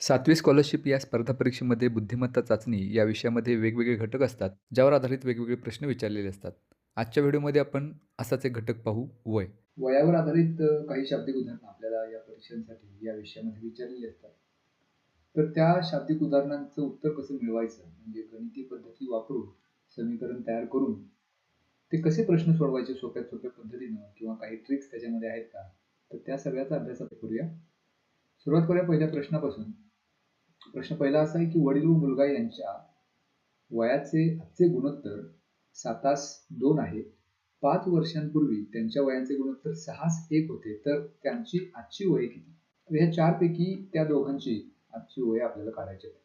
7वी scholarship या स्पर्धा परीक्षेमध्ये बुद्धिमत्ता चाचणी या विषयामध्ये वेगवेगळे घटक असतात, ज्यावर आधारित वेगवेगळे प्रश्न विचारलेले असतात. आजच्या व्हिडिओमध्ये आपण असाच एक घटक पाहू, वय. वयावर आधारित काही शाब्दिक उदाहरणं आपल्याला या परीक्षांसाठी या विषयामध्ये विचारलेली असतात. तर त्या शाब्दिक उदाहरणांचं उत्तर कसं मिळवायचं, म्हणजे गणिती पद्धती वापरून समीकरण तयार करून ते कसे प्रश्न सोडवायचे सोप्या सोप्या पद्धतीनं किंवा काही ट्रिक्स त्याच्यामध्ये आहेत का, तर त्या सगळ्याचा अभ्यास आपण करूया. सुरुवात करूया पहिल्या प्रश्नापासून. प्रश्न पहिला असा आहे की वडील व मुलगा यांच्या वयाचे आजचे गुणोत्तर 7:2 आहे. 5 वर्षांपूर्वी त्यांच्या वयांचे गुणोत्तर 6:1 होते, तर त्यांची आजची वय किती? तर ह्या चारपैकी त्या दोघांची आजची वय आपल्याला काढायची आहे.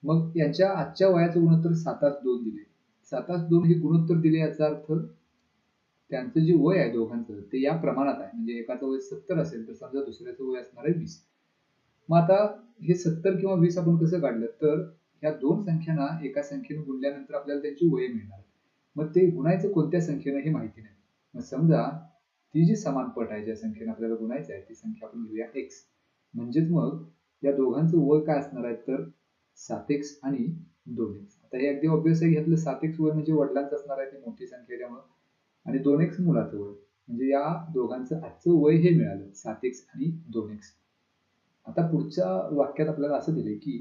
मग यांच्या आजच्या वयाचं गुणोत्तर 7:2 दिले. 7:2 हे गुणोत्तर दिले, याचा अर्थ त्यांचं जे वय आहे दोघांचं ते या प्रमाणात आहे. म्हणजे एकाचं वय 70 असेल तर समजा दुसऱ्याचं वय असणार आहे 20. मग आता हे 70 किंवा 20 आपण कसं काढलं, तर ह्या दोन संख्यांना एका संख्येने गुणल्यानंतर आपल्याला त्यांची वय मिळणार. मग ते गुणायचं कोणत्या संख्येनं हे माहिती नाही. मग समजा ती जी समान पट आहे, ज्या संख्येने आपल्याला गुणायचं आहे ती संख्या आपण घेऊया x. म्हणजेच मग या दोघांचं वय काय असणार आहे, तर 7x आणि 2x. आता हे अगदी ऑब्वियस आहे, घेतलं 7x वय म्हणजे वडिलांचं असणार आहे, ती मोठी संख्या आहे त्यामुळे, आणि 2x मुलाचं वय. म्हणजे या दोघांचं आजचं वय हे मिळालं 7x आणि 2x. आता पुढच्या वाक्यात आपल्याला असं दिले की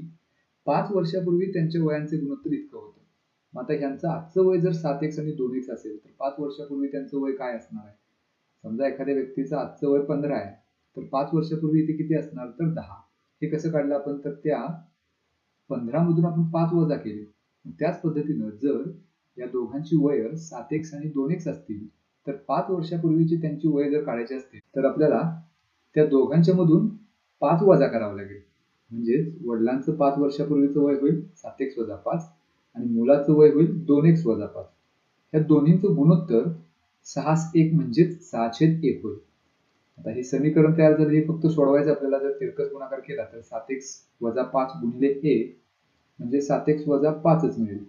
5 वर्षापूर्वी त्यांच्या वयांचे गुणोत्तर इतकं होतं. मग आता ह्यांचं आजचं वय जर 7x आणि 2x असेल तर 5 वर्षापूर्वी त्यांचं वय काय असणार आहे? समजा एखाद्या व्यक्तीचं आजचं वय 15 आहे, तर 5 वर्षापूर्वी ते किती असणार, तर 10. हे कसं काढलं आपण, तर त्या 15 मधून आपण 5 वजा केले. त्याच पद्धतीनं जर या दोघांची वय 7x आणि 2x असतील, तर 5 वर्षापूर्वीची त्यांची वय जर काढायची असतील तर आपल्याला त्या दोघांच्या मधून 5 वजा करावं लागेल. म्हणजेच वडिलांचं 5 वर्षापूर्वीचं वय होईल 7x वजा 5 आणि मुलाचं वय होईल 2x वजा 5. ह्या दोन्हींचं गुणोत्तर 6:1 म्हणजेच 6/1 होईल. आता हे समीकरण तयार झालं, हे फक्त सोडवायचं आपल्याला. जर तिरकस गुणाकार केला तर 7x वजा 5 गुणिले a म्हणजे 7x वजा 5च मिळेल,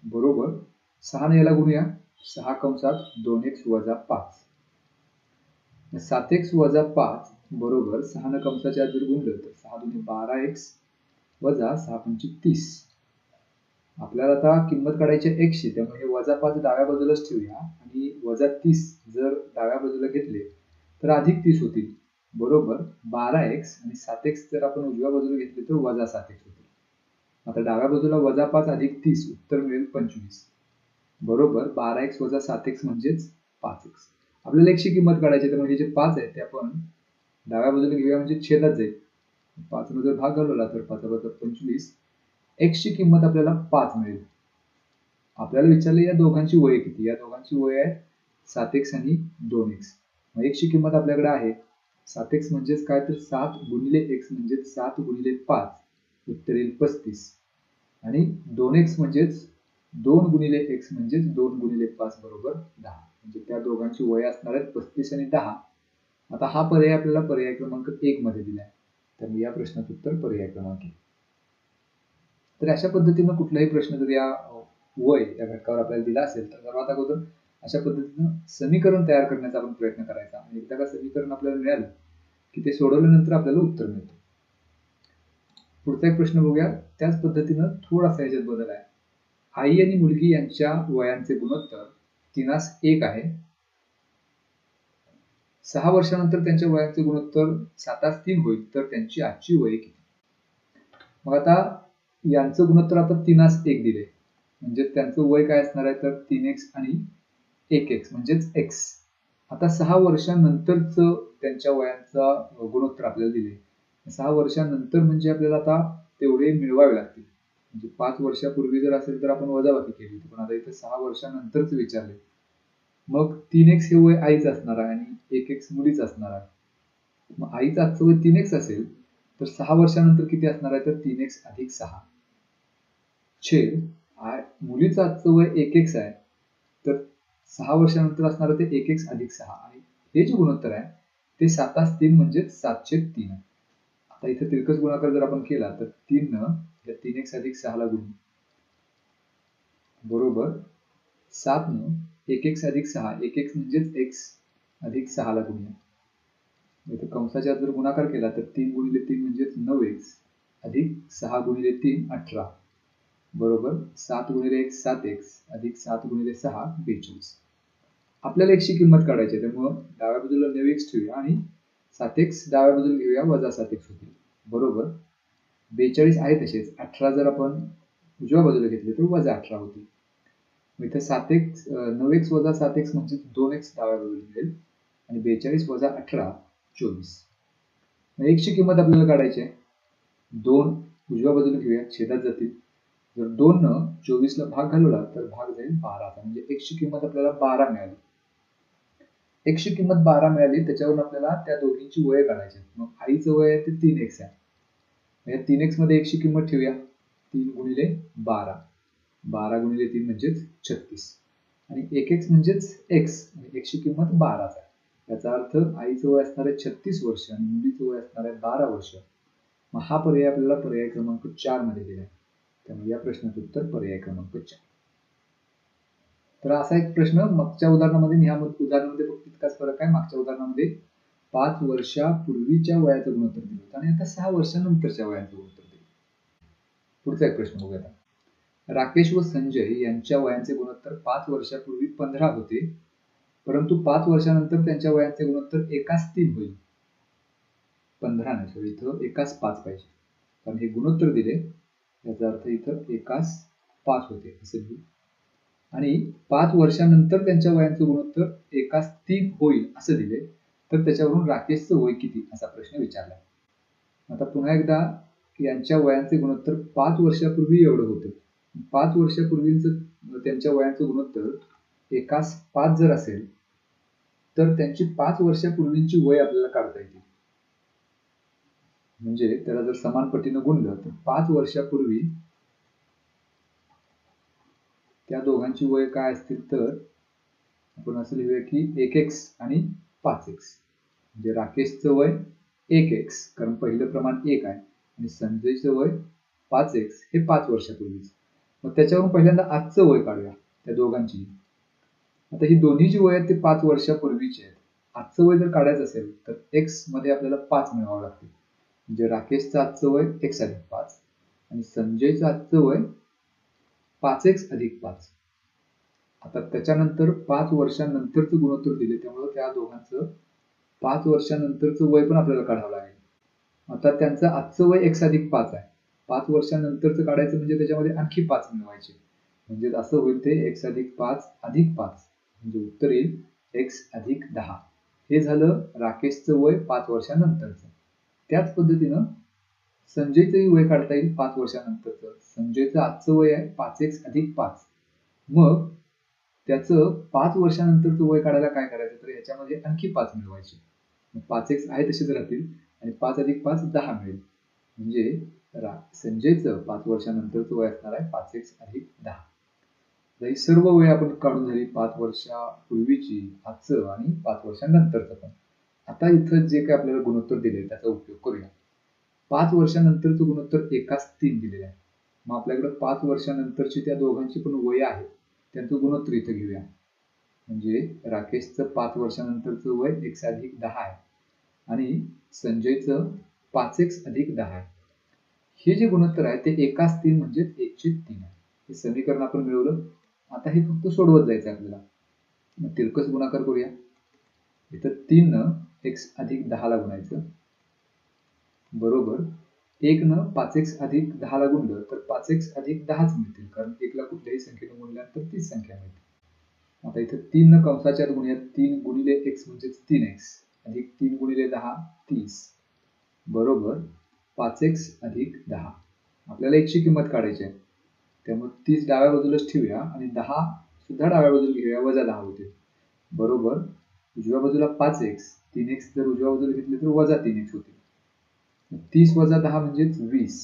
बरोबर 6 ने याला गुणूया. 6 कंसात 2x वजा 5. 7x वजा 5 बरोबर 6 न कंसाच्या आत जर गुणलं तर 6 दुणे 12x वजा 6 पंचे 30. आपल्याला आता किंमत काढायची आहे x ची, त्यामुळे हे वजा 5 डाव्या बाजूलाच ठेवूया आणि वजा 30 जर डाव्या बाजूला घेतले तर अधिक 30 होतील, बरोबर 12x आणि 7x जर आपण उजव्या बाजूला घेतले तर वजा 7x होतील. आता डाव्या बाजूला वजा 5 अधिक 30 उत्तर मिळेल 25, बरोबर 12x वजा 7x म्हणजेच 5x. आपल्याला x ची किंमत काढायची आहे, त्यामुळे हे जे 5 आहे ते आपण डाव्या बाजूला घेऊया, म्हणजे छेदात जाईल. 5 ने जर भाग घालवला तर 5 5 25. x ची किंमत आपल्याला 5 मिळेल. आपल्याला विचारले या दोघांची वय किती. या दोघांची वय आहे 7x आणि 2x. मग x ची किंमत आपल्याकडे आहे 7x म्हणजेच काय, तर 7 गुणिले x म्हणजे 7 गुणिले 5 उत्तर येईल 35. आणि 2x म्हणजेच 2 गुणिले x म्हणजेच 2 गुणिले 5 बरोबर 10. म्हणजे त्या दोघांची वय असणार आहेत 35 आणि 10. आता हा पर्याय आपल्याला पर्याय क्रमांक 1 मध्ये दिलाय, तर या प्रश्नाचं उत्तर पर्याय क्रमांक 1. तर अशा पद्धतीनं कुठलाही प्रश्न जर या वय या घटकावर आपल्याला दिला असेल तर सर्वात अगोदर अशा पद्धतीनं समीकरण तयार करण्याचा आपण प्रयत्न करायचा. आणि एकदा का समीकरण आपल्याला मिळालं की ते सोडवल्यानंतर आपल्याला उत्तर मिळतं. पुढचा एक प्रश्न बघूया. त्याच पद्धतीनं थोडासा याच्यात बदल आहे. आई आणि मुलगी यांच्या वयांचे गुणोत्तर 3:1 आहे. 6 वर्षानंतर त्यांच्या वयांचे गुणोत्तर 7:3 होईल, तर त्यांची आजची वय किती? मग आता यांचं गुणोत्तर आता 3:1 दिले, म्हणजे त्यांचं वय काय असणार आहे, तर 3x आणि 1x म्हणजेच x. आता 6 वर्षानंतरचं त्यांच्या वयांचा गुणोत्तर आपल्याला दिले. 6 वर्षानंतर म्हणजे आपल्याला आता तेवढे मिळवावे लागतील. म्हणजे 5 वर्षापूर्वी जर असेल तर आपण वजाबाकी केली, पण आता इथे 6 वर्षानंतरच विचारले. मग 3x हे वय आईच असणार आहे आणि 1x मुलीच असणार आहे. मग आईचं आजचं वय 3x असेल तर 6 वर्षानंतर किती असणार आहे, तर 3x अधिक 6 छेद मुलीचं आजचं वय 1x आहे, तर 6 वर्षानंतर असणार आहे ते 1x अधिक 6 आणि हे जे गुणोत्तर आहे ते 7:3 म्हणजे 7/3. आता इथे तिरकस गुणाकार जर आपण केला तर 3 न या 3x अधिक 6 ला गुणू, बरोबर 7 न 1x अधिक 6, 1x म्हणजेच x अधिक 6 ला गुणूया. इथे कंसाच्या जर गुणाकार केला तर 3 गुणिले 3 म्हणजेच 9x अधिक 6 गुणिले 3 18 बरोबर 7 गुणिले 1 7x अधिक 7 गुणिले 6 42. आपल्याला x ची किंमत काढायची आहे, त्यामुळे डाव्या बाजूला 9x ठेवूया आणि 7x डाव्या बाजूला घेऊया, वजा 7x होतील बरोबर 42 आहे तसेच. 18 जर आपण उजव्या बाजूला घेतले तर वजा 18 होतील. मग इथे 7x 9x वजा 7x म्हणजे 2x डाव्या बाजूला मिळेल आणि 42 वजा 18 24. मग x ची किंमत आपल्याला काढायची आहे. 2 उजव्या बाजूला घेऊया, छेदात जातील. जर 2 न 24 ला भाग घालवला तर भाग जाईल 12 म्हणजे x ची किंमत आपल्याला 12 मिळाली. x ची किंमत 12 मिळाली, त्याच्यावरून आपल्याला त्या दोघींची वय काढायची. मग आईचं वय आहे ते 3x आहे. या 3x मध्ये x ची किंमत ठेवूया. 3 गुणिले 12 12 गुणिले 3 म्हणजेच 36 आणि 1x म्हणजेच x आणि x ची किंमत 12 आहे. याचा अर्थ आईचं वय असणार आहे 36 वर्ष आणि मुलीचं वय असणार आहे 12 वर्ष. मग हा पर्याय आपल्याला पर्याय क्रमांक 4 मध्ये दिला आहे. त्यामुळे या प्रश्नाचं उत्तर पर्याय क्रमांक 4. तर असा एक प्रश्न मागच्या उदाहरणामध्ये आणि ह्या उदाहरणामध्ये फक्त इतकाच फरक आहे. मागच्या उदाहरणामध्ये 5 वर्षापूर्वीच्या वयाचं गुणोत्तर दिलं होतं आणि आता 6 वर्षानंतरच्या वयाचं गुणोत्तर दिलं. पुढचा एक प्रश्न बघूया. राकेश व संजय यांच्या वयांचे गुणोत्तर 5 वर्षापूर्वी 15 होते, परंतु 5 वर्षानंतर त्यांच्या वयांचे गुणोत्तर एकास 3 होईल. 15 नाही, सॉरी इथं एकास 5 पाहिजे, कारण हे गुणोत्तर दिले याचा अर्थ इथं एकास 5 होते असं लिहू. आणि 5 वर्षानंतर त्यांच्या वयांचे गुणोत्तर एकास 3 होईल असं दिले, तर त्याच्यावरून राकेशचं वय किती असा प्रश्न विचारला. आता पुन्हा एकदा यांच्या वयांचे गुणोत्तर 5 वर्षापूर्वी एवढं होतं. 5 वर्षापूर्वीचं त्यांच्या वयांचं गुणोत्तर एकास 5 जर असेल तर त्यांची 5 वर्षापूर्वीची वय आपल्याला काढता येते. म्हणजे त्याला जर समान पटीनं गुणलं तर 5 वर्षापूर्वी त्या दोघांची वय काय असतील तर आपण असं लिहूया की 1x आणि 5x. म्हणजे राकेशचं वय 1x कारण पहिलं प्रमाण 1 आहे आणि संजयचं वय 5x हे 5 वर्षापूर्वीच. मग त्याच्यावरून पहिल्यांदा आजचं वय काढूया त्या दोघांची. आता ही दोन्ही जी वय आहेत ते 5 वर्षापूर्वीची आहेत. आजचं वय जर काढायचं असेल तर x मध्ये आपल्याला 5 मिळवावं लागते. म्हणजे राकेशचं आजचं वय x अधिक 5 आणि संजयचं आजचं वय 5x अधिक 5. आता त्याच्यानंतर 5 वर्षानंतरचं गुणोत्तर दिले, त्यामुळे त्या दोघांचं 5 वर्षानंतरचं वय पण आपल्याला काढावं लागेल. आता त्यांचं आजचं वय x अधिक 5 आहे. 5 वर्षानंतरचं काढायचं म्हणजे त्याच्यामध्ये आणखी 5 मिळवायचे, म्हणजे असं होईल ते x अधिक 5 अधिक 5 म्हणजे उत्तर येईल x अधिक 10. हे झालं राकेशचं वय 5 वर्षानंतरचं. त्याच पद्धतीनं संजयचंही वय काढता येईल 5 वर्षानंतरचं. संजयचं आजचं वय आहे 5x अधिक 5. मग त्याचं 5 वर्षानंतरचं वय काढायला काय करायचं तर ह्याच्यामध्ये आणखी 5 मिळवायचे. 5x आहे तसेच राहतील आणि 5 अधिक 5 10 मिळेल. म्हणजे संजयचं 5 वर्षानंतरचं वय असणार आहे 5x अधिक 10. ही सर्व वय आपण काढून झाली 5 वर्षापूर्वीची, आजचं आणि 5 वर्षानंतरचं पण. आता इथं जे काही आपल्याला गुणोत्तर दिले त्याचा उपयोग करूया. 5 वर्षानंतरचं गुणोत्तर एकास 3 दिलेलं आहे. मग आपल्याकडे 5 वर्षानंतरची त्या दोघांची पण वय आहे, त्यांचं गुणोत्तर इथं घेऊया. म्हणजे राकेशचं 5 वर्षानंतरचं वय x अधिक 10 आहे आणि संजयचं 5x अधिक 10 आहे. हे जे गुणोत्तर आहे ते एकास 3 म्हणजे 1/3 आहे. हे समीकरण आपण मिळवलं. आता हे फक्त सोडवत जायचं आपल्याला. मग तिरकस गुणाकार करूया. इथं 3 न x अधिक 10 ला गुणायचं बरोबर 1 न 5x अधिक 10 ला गुणलं तर 5x अधिक 10च मिळतील, कारण 1 ला कुठल्याही संख्येने गुणल्यानंतर तीच संख्या मिळते. आता इथं 3 न कंसाच्या आत गुणूया. 3 गुणिले x म्हणजेच 3x अधिक 3 गुणिले 10 30 बरोबर 5x अधिक 10. आपल्याला x ची किंमत काढायची आहे, त्यामुळे 30 डाव्या बाजूलाच ठेवूया आणि 10 सुद्धा डाव्या बाजूला घेऊया, वजा 10 होते बरोबर उजव्या बाजूला 5x 3x जर उजव्या बाजूला घेतले तर वजा 3x होते. 30 वजा 10 म्हणजेच 20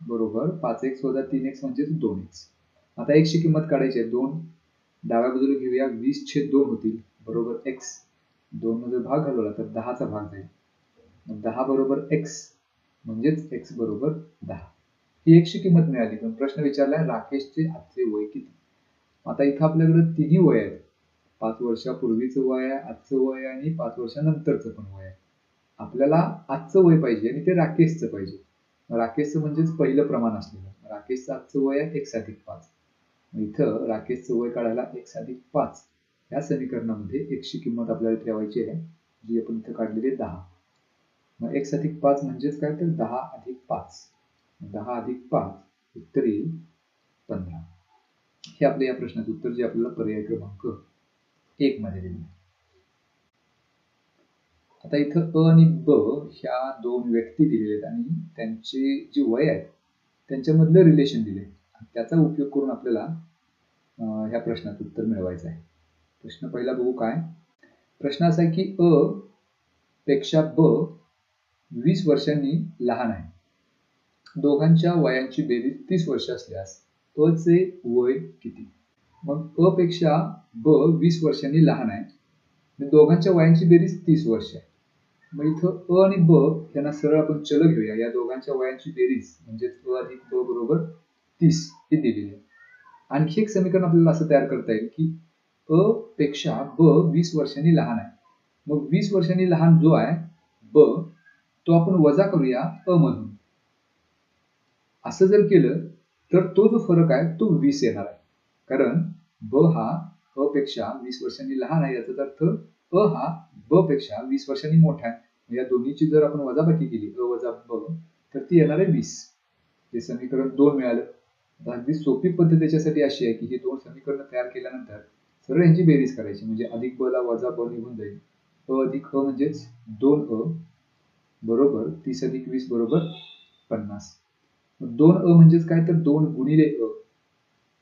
बरोबर 5x वजा 3x म्हणजेच 2x. आता x ची किंमत काढायची आहे. 2 डाव्या बाजूला घेऊया, 20/2 होतील बरोबर x. 2 न जर भाग घालवला तर 10चा भाग जाईल. मग 10 बरोबर x म्हणजेच x बरोबर 10. ही x ची किंमत मिळाली. पण प्रश्न विचारलाय राकेशचे आजचे वय किती. आता इथं आपल्याकडे तिन्ही वय आहेत. 5 वर्षापूर्वीचं वय आहे, आजचं वय आणि 5 वर्षानंतरचं पण वय आहे. आपल्याला आजचं वय पाहिजे आणि ते राकेशचं पाहिजे. राकेशचं म्हणजेच पहिलं प्रमाण असलेलं. राकेशचं आजचं वय आहे 1+5. इथं राकेशचं वय काढायला 1+5 या समीकरणामध्ये एक्सची किंमत आपल्याला ठेवायची आहे, जी आपण इथं काढलेली आहे 10. मग 1+5 म्हणजेच काय, तर 10+5. 10+5 उत्तर येईल 15. हे आपल्या या प्रश्नाचं उत्तर, जे आपल्याला पर्याय क्रमांक 1 मध्ये दिले. आता इथं अ आणि ब ह्या दोन व्यक्ती दिलेल्या आहेत आणि त्यांचे जे वय आहे त्यांच्यामधलं रिलेशन दिले. त्याचा उपयोग करून आपल्याला ह्या प्रश्नाचं उत्तर मिळवायचं आहे. प्रश्न पहिला बघू काय. प्रश्न असा आहे की अ पेक्षा ब 20 वर्षांनी लहान आहे. दोघांच्या वयांची बेरीज 30 वर्ष असल्यास अ चे वय किती? मग अ पेक्षा ब 20 वर्षांनी लहान आहे. दोघांच्या वयांची बेरीज 30 वर्ष आहे. मग इथं अ आणि ब यांना सरळ आपण चल घेऊया. या दोघांच्या वयांची बेरीज म्हणजे अ अधिक ब बरोबर 30 ही दिलेली आहे. आणखी एक समीकरण आपल्याला असं तयार करता येईल की अ पेक्षा ब 20 वर्षांनी लहान आहे. मग 20 वर्षांनी लहान जो आहे ब, तो आपण वजा करूया अ मधून. असं जर केलं तर तो जो फरक आहे तो 20 येणार आहे. कारण ब हा अ पेक्षा 20 वर्षांनी लहान आहे, याचा अर्थ अ हा ब पेक्षा 20 वर्षांनी मोठा आहे. या दोन्हीची जर आपण वजाबाकी केली अ वजा ब, तर ती येणार आहे 20. हे समीकरण 2 मिळालं. अगदी सोपी पद्धत त्याच्यासाठी अशी आहे की हे दोन समीकरण तयार केल्यानंतर सरळ यांची बेरीज करायची, म्हणजे अधिक ब ला वजा ब निघून जाईल. अ अधिक अ म्हणजेच 2अ बरोबर 30+20 बरोबर 50. 2अ म्हणजेच काय, तर 2 गुणिले अ.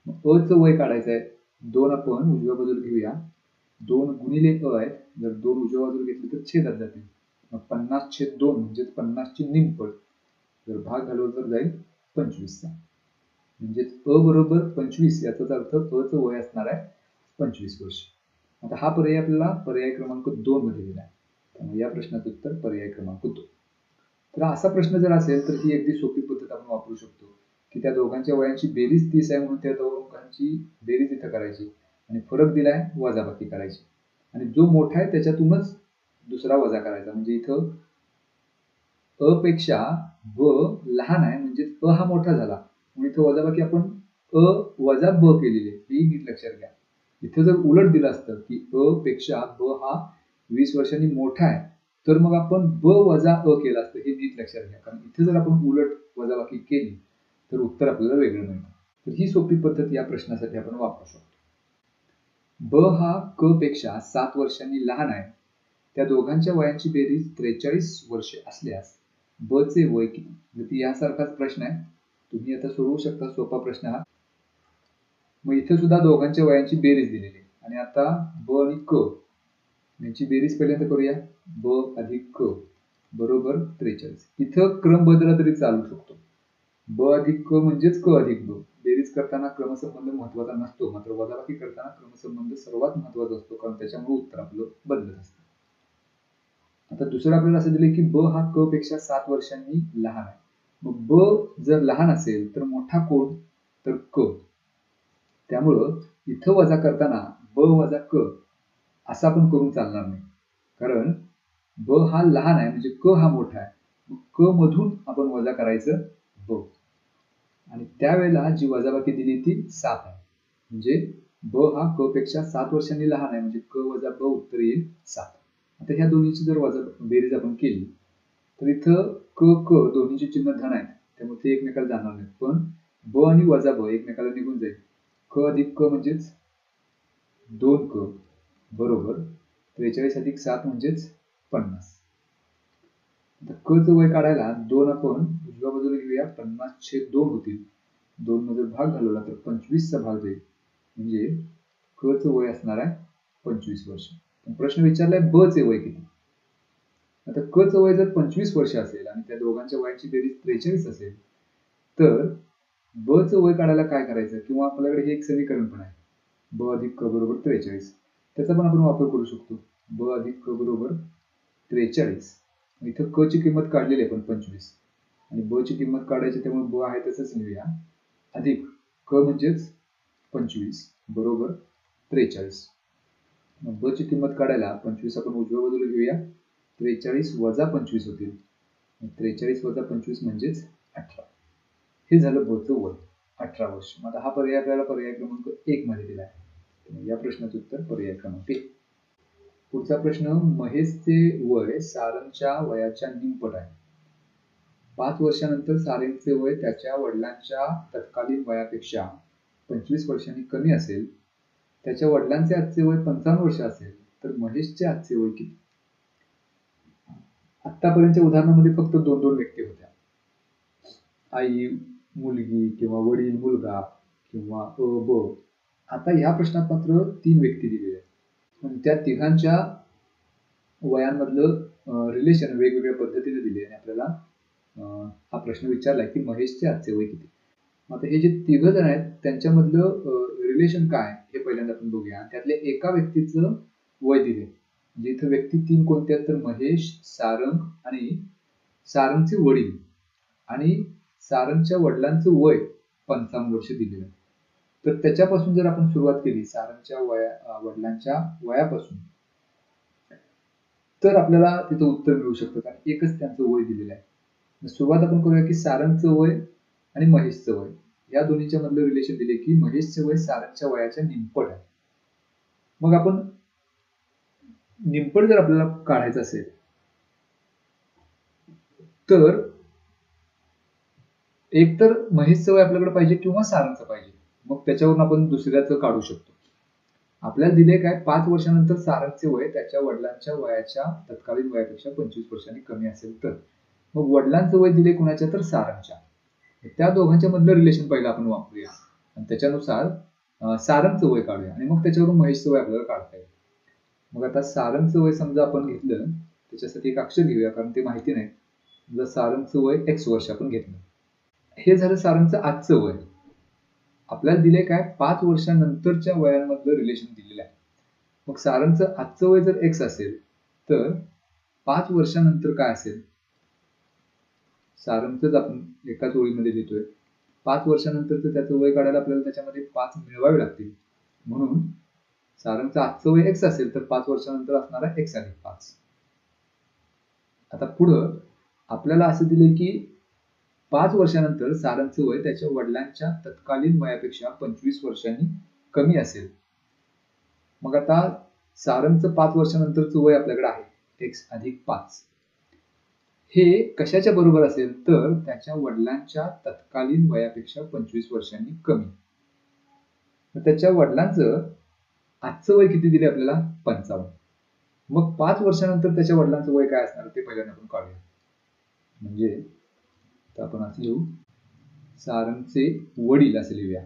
अ चं वय काढायचं आहे. 2 आपण उजव्या बाजूला घेऊया. 2 गुणिले अ आहे. जर 2 उजव्या बाजूला घेतले तर छेदात जातील. मग 50/2 म्हणजे 50 ची निमपट. जर भाग घालवला तर जाईल 25 चा. म्हणजे अ बरोबर 25 याचाच अर्थ अ चं वय असणार आहे 25 वर्ष. आता हा पर्याय आपल्याला पर्याय क्रमांक 2 मध्ये दिला आहे. त्यामुळे या प्रश्नाचं उत्तर पर्याय क्रमांक 2. तर असा प्रश्न जर असेल तर ही अगदी सोपी पद्धत आपण वापरू शकतो की त्या दोघांच्या वयांची बेरीज 30 आहे म्हणून त्या दोघांची बेरीज इथं करायची आणि फरक दिलाय वजाबाकी करायची आणि जो मोठा आहे त्याच्यातूनच दुसरा वजा करायचा. म्हणजे इथं अ पेक्षा ब लहान आहे म्हणजे अ हा मोठा झाला म्हणून इथं वजाबाकी आपण अ वजा ब केलेली आहे, ही नीट लक्षात घ्या. इथं जर उलट दिलं असतं की अ पेक्षा ब हा 20 वर्षांनी मोठा आहे, तर मग आपण ब वजा अ केलं असतं, हे नीट लक्षात घ्या. कारण इथे जर आपण उलट वजाबाकी केली तर उत्तर आपल्याला वेगळं मिळतं. तर ही सोपी पद्धत या प्रश्नासाठी आपण वापरू शकतो. ब हा क पेक्षा 7 वर्षांनी लहान आहे. त्या दोघांच्या वयांची बेरीज 43 वर्षे असल्यास ब चे वय किती? यासारखाच प्रश्न आहे. तुम्ही आता सोडवू शकता, सोपा प्रश्न हा. मग इथे सुद्धा दोघांच्या वयांची बेरीज दिलेली आहे आणि आता ब आणि क यांची बेरीज पहिल्यांदा करूया. ब अधिक क बरोबर 43. इथं क्रम बदलला तरी चालू शकतो. ब अधिक क म्हणजेच क अधिक ब. बेरीज करताना क्रमसंबंध महत्वाचा नसतो, मात्र वजाबाकी करताना क्रमसंबंध सर्वात महत्वाचा असतो, कारण त्याच्यामुळे उत्तर आपलं बदलत असतं. आता दुसरं आपल्याला असं दिलंय की ब हा क पेक्षा 7 वर्षांनी लहान आहे. मग ब जर लहान असेल तर मोठा कोण, तर क. त्यामुळं इथं वजा करताना ब वजा क असं आपण करून चालणार नाही. कारण ब हा लहान आहे म्हणजे क हा मोठा आहे. मग क मधून आपण वजा करायचं ब आणि त्यावेळेला जी वजाबाकी दिली ती 7 आहे. म्हणजे ब हा क पेक्षा 7 वर्षांनी लहान आहे म्हणजे क वजा ब उत्तर येईल 7. आता ह्या दोन्हीची जर वजा बेरीज आपण केली तर इथं क क दोन्हीचे चिन्ह धन आहेत, त्यामुळे ते एकमेकाला जाणार नाहीत. पण ब आणि वजा ब एकमेकाला निघून जाईल. क अधिक क म्हणजेच 2क बरोबर 43 अधिक 7 म्हणजेच 50. आता क चं वय काढायला 2 आपण उजव्या बाजूला घेऊया. 50/2 होतील. 2 मध्ये भाग घालवला तर 25 चा भाग जाईल. म्हणजे क चं वय असणार आहे 25 वर्ष. प्रश्न विचारलाय ब चे वय किती. आता क चं वय जर 25 वर्ष असेल आणि त्या दोघांच्या वयाची बेरीज 43 असेल तर ब चं वय काढायला काय करायचं, किंवा आपल्याकडे हे एक समीकरण पण आहे ब अधिक क बरोबर 43. त्याचा पण आपण वापर करू शकतो. ब अधिक क बरोबर 43. इथं क ची किंमत काढलेली आहे पण 25 आणि ब ची किंमत काढायची, त्यामुळे ब आहे तसंच लिहूया. अधिक क म्हणजेच 25 बरोबर 43. मग ब ची किंमत काढायला 25 आपण उजव्या बाजूला घेऊया. 43 वजा 25 होतील. 43 वजा 25 म्हणजेच 18. हे झालं बोचं वय 18 वर्ष. मग आता हा पर्याय आपल्याला पर्याय क्रमांक 1 मध्ये दिला आहे. या प्रश्नाचं उत्तर पर्याय क्रमांक 1. पुढचा प्रश्न, महेशचे वय सारंगच्या वयाच्या निमपट आहे. 5 वर्षानंतर सारंगचे वय त्याच्या वडिलांच्या तत्कालीन वयापेक्षा 25 वर्षांनी कमी असेल. त्याच्या वडिलांचे आजचे वय 55 वर्ष असेल तर महेशचे आजचे वय किती? आतापर्यंतच्या उदाहरणामध्ये फक्त 2-2 व्यक्ती होत्या. आई मुलगी किंवा वडील मुलगा किंवा ब. आता या प्रश्नात मात्र 3 व्यक्ती दिलेल्या आहेत. त्या तिघांच्या वयांमधलं रिलेशन वेगवेगळ्या पद्धतीने दिले आणि आपल्याला हा प्रश्न विचारलाय की महेशचे आजचे वय किती. आता हे जे तिघ जण आहेत त्यांच्यामधलं रिलेशन काय हे पहिल्यांदा आपण बघूया. त्यातल्या एका व्यक्तीचं वय दिले. म्हणजे इथं व्यक्ती 3 कोणते आहेत तर महेश, सारंग आणि सारंगचे वडील आणि सारंगच्या वडिलांचं वय 55 वर्ष दिलेलं आहे. तर त्याच्यापासून जर आपण सुरुवात केली सारंगच्या वडिलांच्या वयापासून तर आपल्याला तिथं उत्तर मिळू शकतं कारण एकच त्यांचं वय दिलेलं आहे. सुरुवात आपण करूया की सारंगचं वय आणि महेशचं वय या दोन्हीच्या मधलं रिलेशन दिले की महेशचे वय सारंगच्या वयाच्या निमपट आहे. मग आपण निमपट जर आपल्याला काढायचं असेल तर एक तर महेशचं वय आपल्याकडे पाहिजे किंवा सारंगचं पाहिजे. मग त्याच्यावरून आपण दुसऱ्याचं काढू शकतो. आपल्याला दिले काय 5 वर्षानंतर सारंगचे वय त्याच्या वडिलांच्या वयाच्या तत्कालीन वयापेक्षा 25 वर्षांनी कमी असेल तर मग वडिलांचं वय दिले कुणाच्या तर सारंगच्या. त्या दोघांच्या मधलं रिलेशन पहिलं आपण वापरूया आणि त्याच्यानुसार सारंगचं वय काढूया आणि मग त्याच्यावरून महेशचं वय आपल्याला काढता येईल. मग आता सारंगचं वय समजा आपण घेतलं त्याच्यासाठी एक अक्षर घेऊया कारण ते माहिती नाही. समजा सारंगचं वय x वर्ष आपण घेतलं. हे झालं सारंगचं आजचं वय. आपल्याला दिले काय 5 वर्षानंतरच्या वयांमधलं रिलेशन दिलेलं आहे. मग सारंगचं आजचं वय जर x असेल तर 5 वर्षानंतर काय असेल सारंगचंच आपण एकाच ओळीमध्ये लिहितोय. 5 वर्षानंतरचं त्याचं वय काढायला आपल्याला त्याच्यामध्ये 5 मिळवावे लागतील. म्हणून सारंगचं आजचं वय x असेल तर 5 वर्षानंतर असणार आहे x अधिक 5. आता पुढं आपल्याला असं दिले की 5 वर्षानंतर सारंगचं वय त्याच्या वडिलांच्या तत्कालीन वयापेक्षा 25 वर्षांनी कमी असेल. मग आता सारंगचं 5 वर्षानंतरचं वय आपल्याकडे आहे x अधिक 5. हे कशाच्या बरोबर असेल तर त्याच्या वडिलांच्या तत्कालीन वयापेक्षा 25 वर्षांनी कमी. त्याच्या वडिलांचं आजचं वय किती दिले आपल्याला 55. मग 5 वर्षानंतर त्याच्या वडिलांचं वय काय असणार ते पहिल्यांदा आपण काढूया. म्हणजे तर आपण असं लिहू सारंगचे वडील असे लिहूया.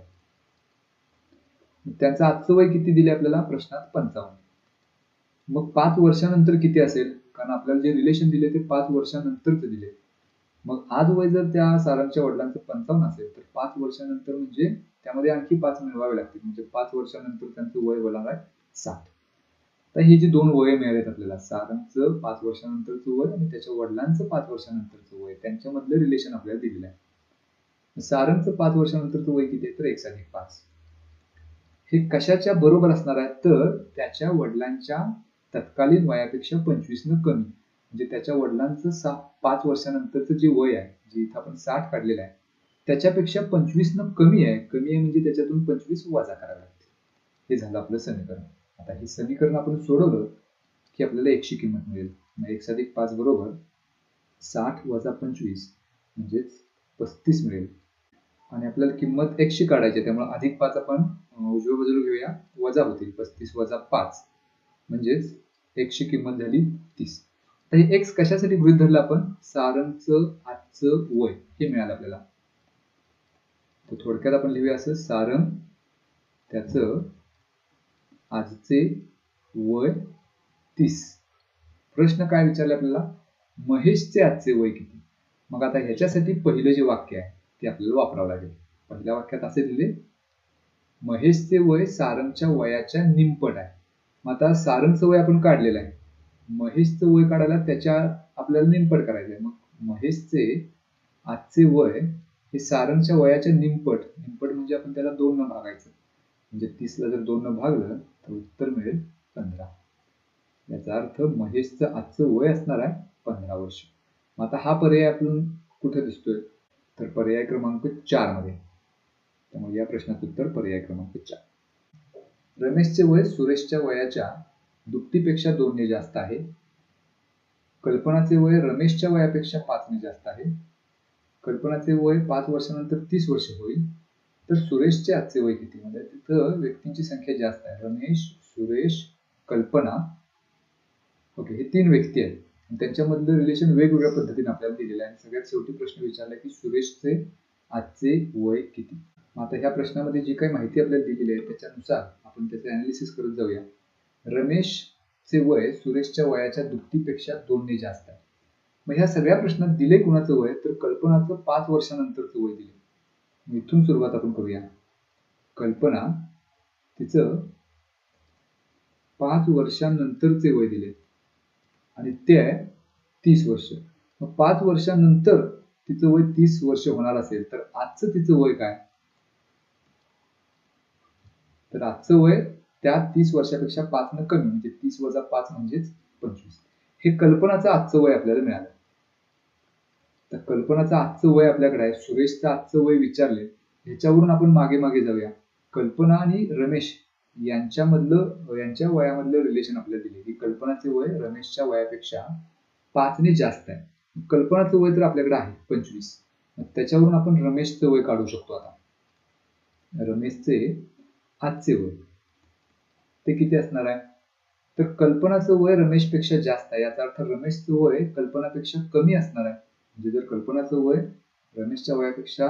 त्यांचं आजचं वय किती दिले आपल्याला प्रश्नात 55. मग 5 वर्षानंतर किती असेल कारण आपल्याला जे रिलेशन दिले ते 5 वर्षानंतरच दिले. मग आज वय जर त्या सारंगच्या वडिलांचं 55 असेल तर 5 वर्षानंतर म्हणजे त्यामध्ये आणखी 5 मिळवावे लागतील. म्हणजे 5 वर्षानंतर त्यांचं वय होणार आहे 60. तर हे जे दोन वय मिळालेत आपल्याला सारंगचं 5 वर्षानंतरचं वय आणि त्याच्या वडिलांचं 5 वर्षानंतरचं वय त्यांच्यामधलं रिलेशन आपल्याला दिलेलं आहे. सारंगचं 5 वर्षानंतरचं वय किती आहे तर x अधिक 5. हे कशाच्या बरोबर असणार आहे तर त्याच्या वडिलांच्या तत्कालीन वयापेक्षा 25 न कमी. म्हणजे त्याच्या वडिलांचं 5 वर्षानंतरचं जे वय आहे जे इथं आपण 60 काढलेलं आहे त्याच्यापेक्षा 25 न कमी आहे. कमी आहे म्हणजे त्याच्यातून 25 वजा करावे लागते. हे झालं आपलं समीकरण. आता हे समीकरण आपण सोडवलं की आपल्याला x ची किंमत मिळेल. x अधिक 5 बरोबर 60 वजा 25 म्हणजेच 35 मिळेल. आणि आपल्याला किंमत x ची काढायची त्यामुळे अधिक 5 आपण उजव्या बाजूला घेऊया वजा होतील 35 वजा 5 म्हणजेच x ची किंमत झाली 30. तर हे x कशासाठी गृहीत धरलं आपण सारंगचं आजचं वय हे मिळालं आपल्याला. तर थोडक्यात आपण लिहूया असं सारंग त्याचं आजचे वय 30. प्रश्न काय विचारले आपल्याला महेशचे आजचे वय किती. मग आता ह्याच्यासाठी पहिलं जे वाक्य आहे ते आपल्याला वापरावं लागेल. पहिल्या वाक्यात असे दिले महेशचे वय सारंगच्या वयाच्या निमपट आहे. मग आता सारंगचं वय आपण काढलेलं आहे. महेशचं वय काढायला त्याच्या आपल्याला निमपट करायचं आहे. मग महेशचे आजचे वय हे सारंगच्या वयाच्या निमपट. निमपट म्हणजे आपण त्याला 2 न भागायचं. म्हणजे 30 ला जर 2 न भागलं तर उत्तर मिळेल 15. याचा अर्थ महेशचं आजचं वय असणार आहे 15 वर्ष. मग आता हा पर्याय आपण कुठे दिसतोय तर पर्याय क्रमांक 4 मध्ये. त्यामुळे या प्रश्नाचं उत्तर पर्याय क्रमांक 4. रमेशचे वय सुरेशच्या वयाच्या दुपटीपेक्षा 2 ने जास्त आहे. कल्पनाचे वय रमेशच्या वयापेक्षा 5 ने जास्त आहे. कल्पनाचे वय 5 वर्षानंतर 30 वर्ष होईल. तर सुरेशचे आजचे वय किती? म्हणजे तिथं व्यक्तींची संख्या जास्त आहे. रमेश, सुरेश, कल्पना. ओके, हे 3 व्यक्ती आहेत. त्यांच्यामधलं रिलेशन वेगवेगळ्या पद्धतीने आपल्याला दिलेलं आहे. सगळ्यात शेवटी प्रश्न विचारला की सुरेशचे आजचे वय किती? आता ह्या प्रश्नामध्ये जी काही माहिती आपल्याला दिलेली आहे त्याच्यानुसार आपण त्याचं अनालिसिस करत जाऊया. रमेशचे वय सुरेशच्या वयाच्या दुपटीपेक्षा 2 ने जास्त आहे. मग ह्या सगळ्या प्रश्नात दिले कुणाचं वय? तर कल्पनाचं 5 वर्षानंतरचं वय दिले. इथून सुरुवात आपण करूया. कल्पना, तिचं 5 वर्षानंतरचे वय दिले आणि ते आहे 30 वर्ष. मग 5 वर्षानंतर तिचं वय 30 वर्ष होणार असेल तर आजचं तिचं वय काय? तर आजचं वय त्या 30 वर्षापेक्षा 5 न कमी, म्हणजे 30 वजा 5 म्हणजेच 25. हे कल्पनाचं आजचं वय आपल्याला मिळालं. तर कल्पनाचं आजचं वय आपल्याकडे आहे. सुरेशचं आजचं वय विचारले. ह्याच्यावरून आपण मागे जाऊया. कल्पना आणि रमेश यांच्या वयामधलं रिलेशन आपल्याला दिले की कल्पनाचे वय रमेशच्या वयापेक्षा 5 ने जास्त आहे. कल्पनाचं वय तर आपल्याकडे आहे 25. त्याच्यावरून आपण रमेशचं वय काढू शकतो. आता रमेशचे आजचे वय ते किती असणार आहे? तर कल्पनाचं वय रमेशपेक्षा जास्त आहे. याचा अर्थ रमेशचं वय कल्पनापेक्षा कमी असणार आहे. म्हणजे जर कल्पनाचं वय रमेशच्या वयापेक्षा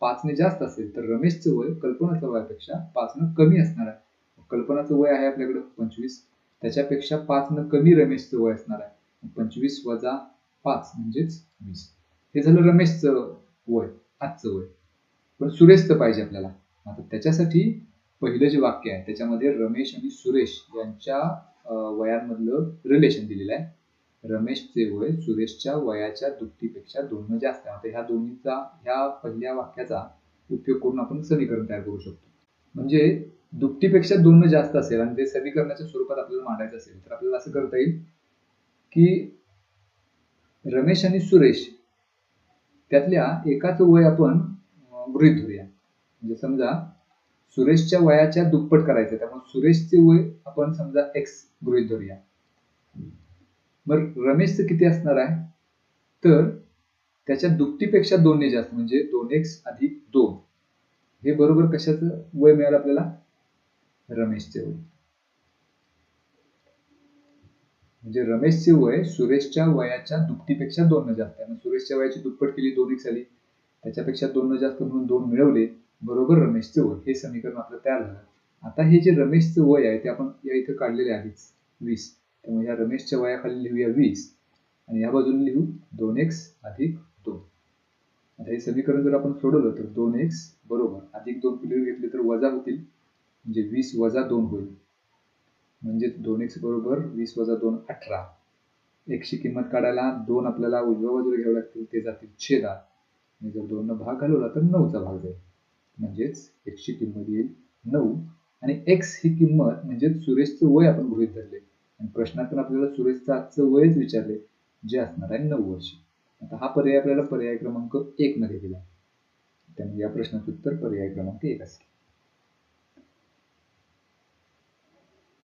5 ने जास्त असेल तर रमेशचं वय कल्पनाच्या वयापेक्षा 5 न कमी असणार आहे. कल्पनाचं वय आहे आपल्याकडे 25, त्याच्यापेक्षा 5 न कमी रमेशचं वय असणार आहे. 25 वजा 5 म्हणजेच 20. हे झालं रमेशचं वय, आजचं वय. पण सुरेशचं पाहिजे आपल्याला. आता त्याच्यासाठी पहिलं जे वाक्य आहे त्याच्यामध्ये रमेश आणि सुरेश यांच्या वयांमधलं रिलेशन दिलेलं आहे. रमेशचे वय सुरेशच्या वयाच्या दुपटीपेक्षा 2 ने जास्त आहे. आता ह्या पहिल्या वाक्याचा उपयोग करून आपण समीकरण तयार करू शकतो. म्हणजे दुपटीपेक्षा 2 ने जास्त असेल आणि ते समीकरणाच्या स्वरूपात आपल्याला मांडायचं असेल तर आपल्याला असं करता येईल की रमेश आणि सुरेश त्यातल्या एकाचं वय आपण गृहीत धरूया. म्हणजे समजा सुरेशच्या वयाच्या दुप्पट करायचं, त्यामुळे सुरेशचे वय आपण समजा x गृहीत धरूया. मग रमेशचं किती असणार आहे? तर त्याच्या दुपटीपेक्षा 2 ने जास्त, म्हणजे 2x अधिक 2. हे बरोबर कशाचं वय मिळालं आपल्याला? रमेशचे वय. म्हणजे रमेशचे वय सुरेशच्या वयाच्या दुपटीपेक्षा 2 ने जास्त आहे. सुरेशच्या वयाची दुप्पट केली 2x आली, त्याच्यापेक्षा 2 ने जास्त म्हणून 2 मिळवले, बरोबर रमेशचे वय. हे समीकरण आपलं तयार झालं. आता हे जे रमेशचं वय आहे ते आपण या इथं काढलेले आधीच 20. त्यामुळे या रमेशच्या वयाखाली लिहूया 20 आणि या बाजूला लिहू 2x अधिक 2. आता हे समीकरण जर आपण सोडवलं तर 2x बरोबर अधिक 2 पुढे घेतले तर वजा होतील, म्हणजे 20 वजा 2 होईल. म्हणजे 2x बरोबर 20 वजा 2 18. x ची किंमत काढायला 2 आपल्याला उजव्या बाजूला घ्यावे लागतील, ते जातील छेदात. आणि जर 2 न भाग घालवला तर 9चा भाग जाईल. म्हणजेच x ची किंमत येईल 9 आणि x ही किंमत म्हणजे सुरेशचं वय आपण गृहीत धरले आणि प्रश्नातून आपल्याला सुरेशचं आजचं वयच विचारले, जे असणार आहे 9 वर्ष. आता हा पर्याय आपल्याला पर्याय क्रमांक 1 मध्ये दिला. त्यामुळे या प्रश्नाचं उत्तर पर्याय क्रमांक 1 असेल.